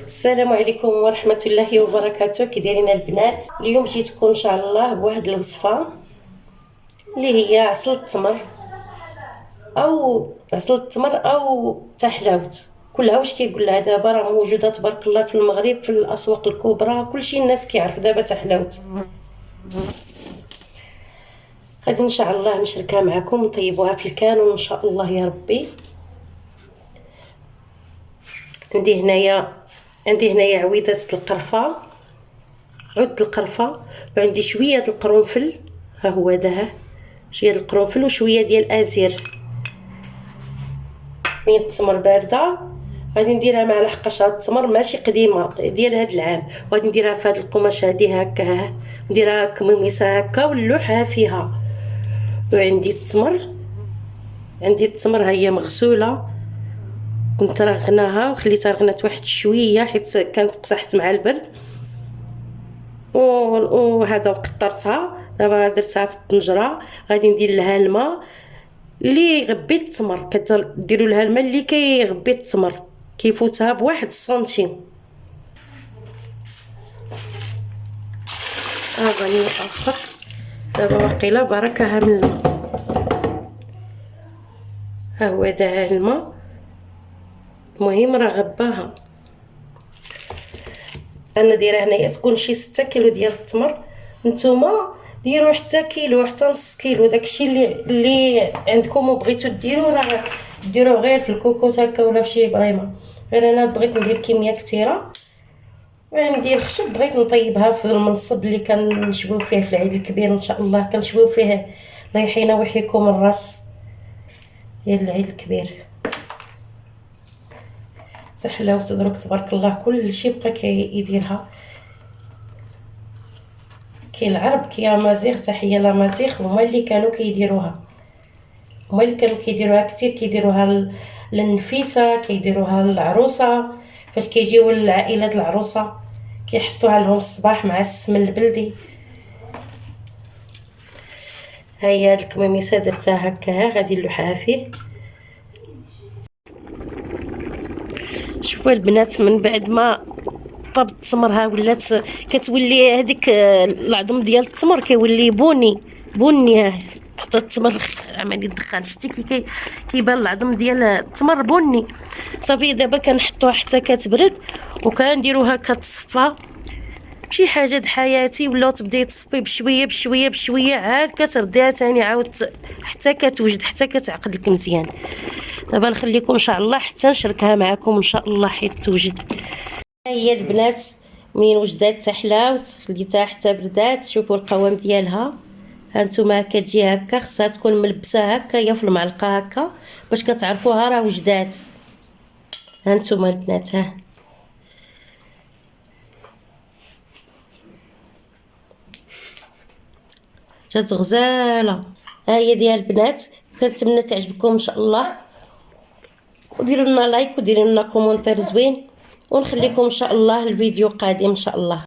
السلام عليكم ورحمة الله وبركاته. كي دايرين البنات؟ اليوم جيتكم ان شاء الله بواحد الوصفة اللي هي عسل التمر او تحلاوت. كلها واش كيقول لها دابا راه موجوده تبارك الله في المغرب في الاسواق الكبرى، كلشي الناس كيعرف دابا تحلاوت. غادي ان شاء الله نشاركها معكم ونطيبوها في الكانون ان شاء الله يا ربي. عندي هنايا عويدات القرفه، عود القرفه، وعندي شويه د القرنفل، ها هو داه شويه د القرنفل وشويه ديال الازير. من التمر بارده غادي نديرها مع لحقاش التمر ماشي قديمه ديال هاد العام، وغادي نديرها في هاد القماش هادي هكا، نديرها كميميسه هكا ونلوحها فيها. وعندي التمر ها هي مغسوله، كنت رغناها وخليتها رغنات واحد شويه حيت كانت قصحت مع البرد، وهذا قطرتها. دابا درتها في الطنجره، غادي ندير لها الماء اللي يغبي التمر، كديروا لها الماء اللي كيغبي التمر كيفوتها بواحد السنتيم. غني اخر دابا واقيلا بركها من الماء. ها هو دا الماء، المهم راه غباها. انا دايره هنايا تكون شي 6 كيلو ديال التمر، نتوما ديروا حتى كيلو حتى نص كيلو، داكشي اللي عندكم وبغيتو ديروا راه ديروه غير في الكوكوط هكا ولا فشي بريمه. غير انا بغيت ندير كميه كثيره، وعندي الخشب بغيت نطيبها في المنصب اللي كنشويو فيه في العيد الكبير ان شاء الله. كنشويو فيه ريحينا ويحيكم الراس ديال العيد الكبير. تحلاوه تدرك تبارك الله، كلشي بقى كيديرها. كاين العرب كاين لامازيغ، تحيه لامازيغ، هما اللي كانوا كيديروها، هما اللي كانوا كيديروها كثير. كيديروها للنفيسه، كيديروها للعروسه، فاش كيجيو العائلات العروسه كيحطوها لهم الصباح مع السمن البلدي. ها هي هاد الكميميسه درتها هكا، غادي نلوحها فيه. شوفوا البنات، من بعد ما طاب التمر ها ولات كتولي هذيك العظم ديال التمر كيولي بني حتى التمر عمالي دخان. شتي كيبان العظم ديال التمر بني. صافي دابا كنحطوها حتى كتبرد وكنديروها كتصفى شي حاجه د حياتي، ولا تبداي تصفي بشويه بشويه بشويه، عاد كترديها ثاني عاود حتى كتوجد، حتى كتعقد لك مزيان. دابا نخليكم ان شاء الله حتى نشاركها معكم ان شاء الله حيت توجد. ها هي البنات منين وجدات تحلاوت، خليتها حتى بردات. شوفوا القوام ديالها، ها نتوما كتجي هكا، خصها تكون ملبسه هكا يا في المعلقه هكا باش كتعرفوها راه وجدات. ها نتوما البنات، ها جات غزاله. ها هي ديال البنات، كنتمنى تعجبكم ان شاء الله، وديروا لنا لايك وديروا لنا كومونتير زوين، ونخليكم ان شاء الله الفيديو قادم ان شاء الله.